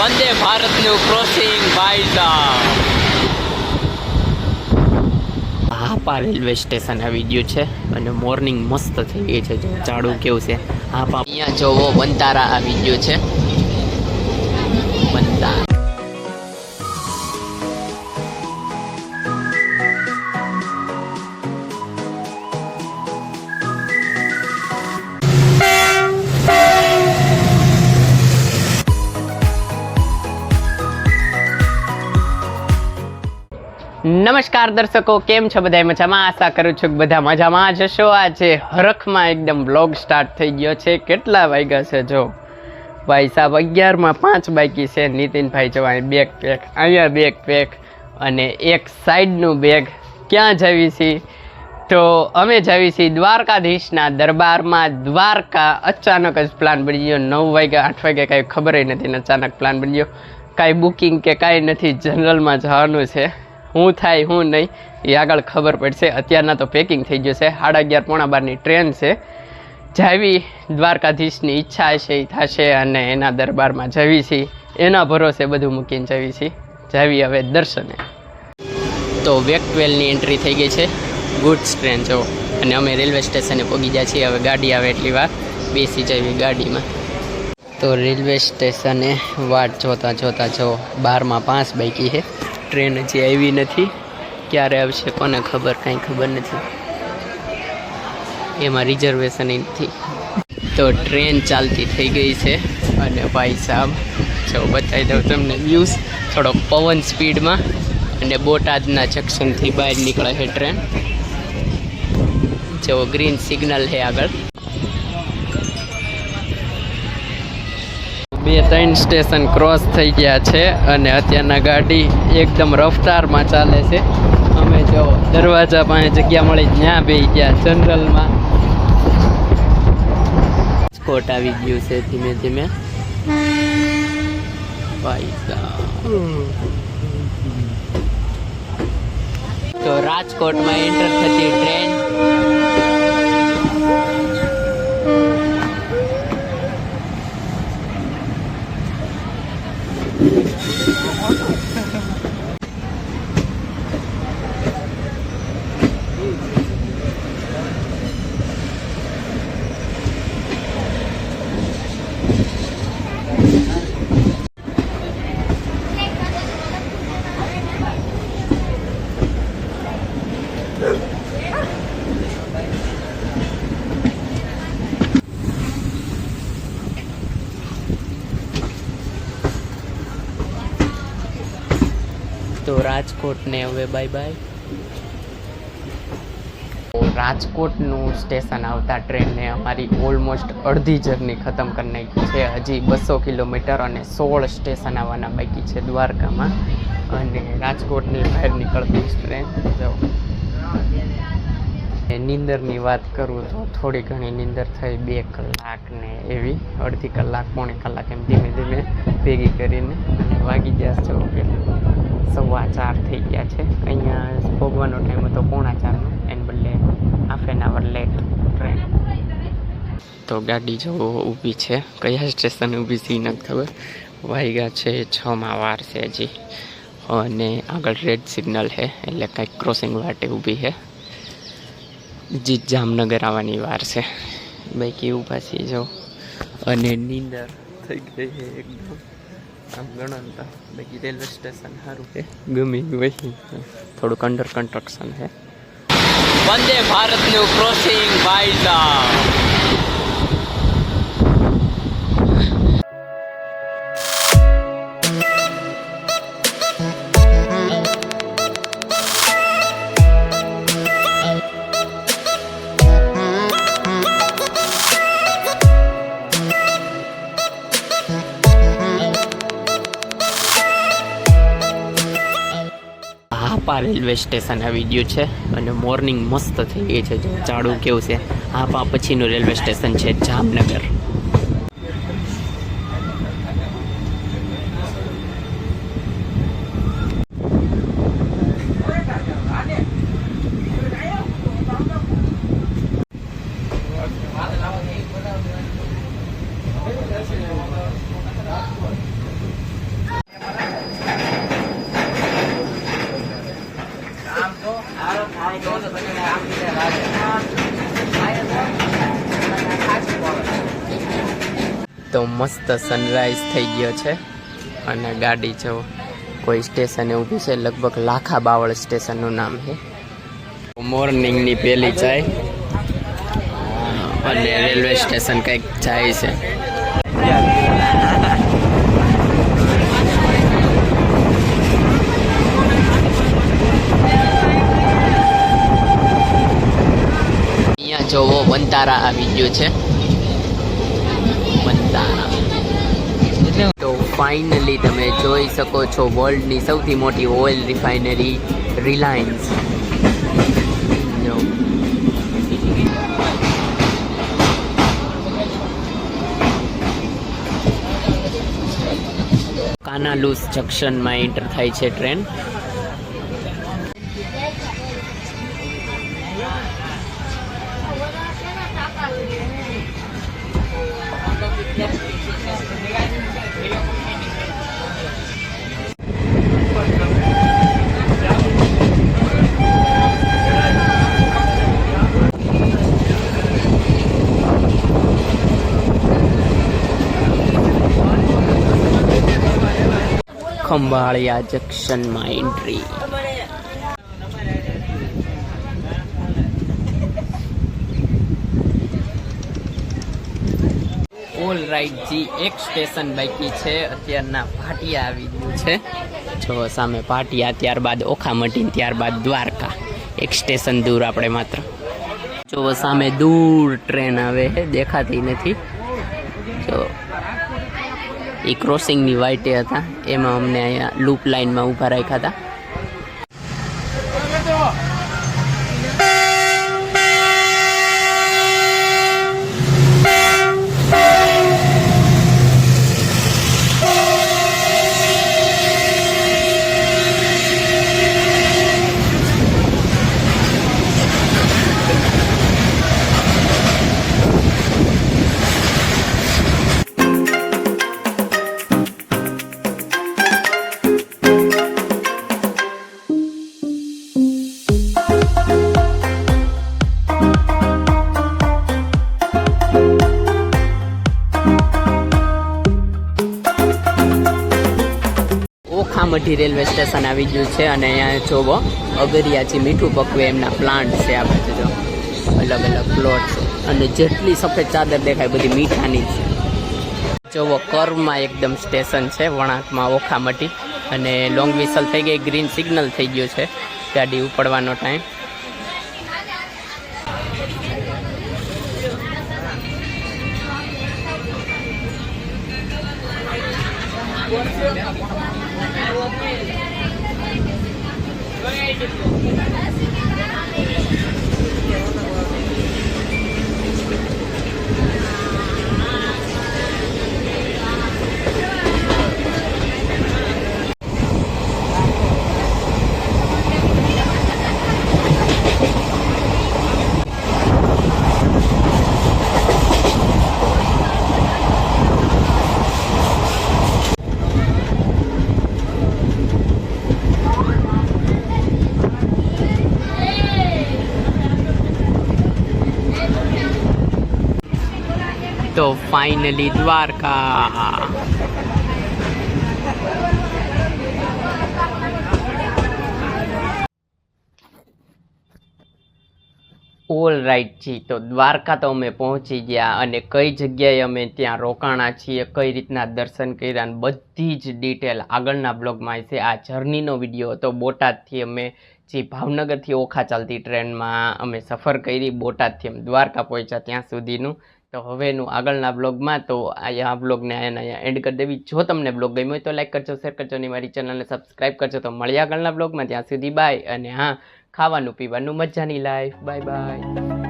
વંદે ભારતનું ક્રોસિંગ ભાઈ સાહેબ. હાપા રેલવે સ્ટેશન આવી ગયું છે અને મોર્નિંગ મસ્ત થઈ ગઈ છે. ઝાડું કેવું છે હાપા. અહીંયા જોવો બંતારા આવી ગયું છે. બંતારા નમસ્કાર દર્શકો, કેમ છો બધા મજામાં? આશા કરું છું કે બધા મજામાં જ હશો. આજે હરખમાં એકદમ બ્લોગ સ્ટાર્ટ થઈ ગયો છે. કેટલા વાગ્યા છે જો ભાઈ સાહેબ, 11:05 બાકી છે. નીતિનભાઈ જવાય બેગ પેક, અહીંયા બેગ પેક અને એક સાઈડનું બેગ. ક્યાં જવી છીએ? તો અમે જવી છીએ દ્વારકાધીશના દરબારમાં. દ્વારકા અચાનક જ પ્લાન બની ગયો. 9 વાગ્યા 8 વાગ્યા કાંઈ ખબર નથી ને અચાનક પ્લાન બની ગયો. કાંઈ બુકિંગ કે કાંઈ નથી, જનરલમાં જવાનું છે. હું થાય હું નહીં એ આગળ ખબર પડશે. અત્યારના તો પેકિંગ થઈ ગયું છે. 11:30 પોણા 12ની ટ્રેન છે. જાવી દ્વારકાધીશની ઈચ્છા હશે એ થશે અને એના દરબારમાં જવી છીએ. એના ભરોસે બધું મૂકીને જવી છીએ. જાવી હવે દર્શને. તો વેક 12ની એન્ટ્રી થઈ ગઈ છે. ગુડ્સ ટ્રેન જો, અને અમે રેલવે સ્ટેશને પહોંચી ગયા છીએ. હવે ગાડી આવે એટલી વાર બેસી જવી ગાડીમાં. તો રેલવે સ્ટેશને વાટ જોતા જોતા જો 12:05 બાકી છે. ટ્રેન હજી આવી નથી. ક્યારે આવશે કોને ખબર, કાંઈ ખબર નથી. એમાં રિઝર્વેશન નથી. તો ટ્રેન ચાલતી થઈ ગઈ છે અને ભાઈ સાહેબ જો બતાવી દઉં તમને વ્યૂઝ. થોડોક પવન સ્પીડમાં અને બોટાદના જંકશનથી બહાર નીકળે છે ટ્રેન. જો ગ્રીન સિગ્નલ છે આગળ. 2-3 સ્ટેશન ક્રોસ થઈ ગયા છે અને અત્યારના ગાડી એકદમ રફતારમાં ચાલે છે. અમે જો દરવાજા પાસે જગ્યા મળી ત્યાં બેસી ગયા જનરલમાં. રાજકોટ આવી ગયું છે ધીમે ધીમે ભાઈ સાહેબ. તો રાજકોટમાં એન્ટર થતી ટ્રેન. તો રાજકોટને હવે બાય બાય. રાજકોટનું સ્ટેશન આવતા ટ્રેનને અમારી ઓલમોસ્ટ અડધી જર્ની ખતમ કરી નાખી છે. હજી 200 કિલોમીટર અને 16 સ્ટેશન આવવાના બાકી છે દ્વારકામાં. અને રાજકોટની બહાર નીકળતી ટ્રેન જો. નીંદરની વાત કરું તો થોડી ઘણી નીંદર થઈ. 2 કલાક ને એવી, અડધી કલાક પોણી કલાક એમ ધીમે ધીમે ભેગી કરીને વાગી ગયા છો. 4:15 થઈ ગયા છે. અહીંયા ભોગવાનો ટાઈમ હતો 3:45નો, એને બદલે half an hour late train. તો ગાડી જો ઊભી છે. કયા સ્ટેશન ઊભી છે નથી ખબર. વાગ્યા છે 6માં વાર છે હજી. અને આગળ રેડ સિગ્નલ છે એટલે કાંઈક ક્રોસિંગ વાટે ઊભી છે. જીત જામનગર આવવાની વાર છે. બાકી ઊભા છીએ જો. અને નીંદર થઈ ગઈ છે એકદમ આમ ગણતા. બાકી રેલવે સ્ટેશન સારું છે, ગમી ગયું. થોડુંક અંડર કન્સ્ટ્રક્શન છે. વંદે ભારતનું ક્રોસિંગ ભાઈ સાહેબ. હાપા રેલવે સ્ટેશન આવી ગયું છે અને મોર્નિંગ મસ્ત થઈ ગઈ છે. ઝાડું કેવું છે. હાપા પછીનું રેલવે સ્ટેશન છે જામનગર. તો મસ્ત સનરાઈઝ થઈ ગયો છે અને ગાડી જો કોઈ સ્ટેશને ઊભી છે, લગભગ લાખા બાવળ સ્ટેશનનું નામ છે. મોર્નિંગની પહેલી ચાય અને રેલવે સ્ટેશન કંઈક જાય છે. અહીંયા જોવો વંતારા આવી ગયું છે. વંતારા તો ફાઇનલી તમે જોઈ શકો છો વર્લ્ડની સૌથી મોટી ઓઇલ રિફાઇનરી રિલાયન્સ. કાનાલુસ જંકશનમાં એન્ટર થાય છે ટ્રેન. ખંભાળિયા જંકશનમાં એન્ટ્રી. ઓલ રાઈટ જી, એક સ્ટેશન બાકી છે. અત્યારના ભાટિયા આવી ગયું છે. જો સામે ભાટિયા, ત્યારબાદ ઓખામટી, ત્યારબાદ દ્વારકા. એક સ્ટેશન દૂર આપણે માત્ર. જો સામે દૂર ટ્રેન આવે છે, દેખાતી નથી. જો એ ક્રોસિંગની વાઇટે હતા, એમાં અમને અહીંયા લૂપ લાઇનમાં ઊભા રાખ્યા હતા. ઓખામઠી રેલવે સ્ટેશન આવી ગયું છે અને અહીંયા જોવો અગરિયાથી મીઠું પકવે એમના પ્લાન્ટ છે. આ બાજુ જો અલગ અલગ પ્લોટ છે અને જેટલી સફેદ ચાદર દેખાય બધી મીઠાની છે. જોવો કર્વમાં એકદમ સ્ટેશન છે વણાકમાં ઓખામઠી. અને લોંગ વિસલ થઈ ગઈ, ગ્રીન સિગ્નલ થઈ ગયું છે, ગાડી ઉપડવાનો ટાઈમ. તો ફાઇનલી દ્વારકા. ઓલ રાઈટ જી, તો દ્વારકા તો અમે પહોંચી ગયા અને કઈ જગ્યાએ અમે ત્યાં રોકાણા છીએ, કઈ રીતના દર્શન કર્યા, અને બધી જ ડિટેલ આગળના બ્લોગમાં છે. આ જર્નીનો વિડીયો હતો. બોટાદથી અમે જે ભાવનગરથી ઓખા ચાલતી ટ્રેનમાં અમે સફર કરી, બોટાદથી અમે દ્વારકા પહોંચ્યા ત્યાં સુધીનું. તો હવેનું આગળના બ્લોગમાં તો આ બ્લોગને અહીંયા એન્ડ કરી દેવી. જો તમને બ્લોગ ગમ્યો હોય તો લાઈક કરજો, શેર કરજો અને મારી ચેનલને સબસ્ક્રાઈબ કરજો. તો મળીએ આગળના બ્લોગમાં. ત્યાં સુધી બાય. અને હા, ખાવાનું પીવાનું મજાની લાઈફ. Bye bye.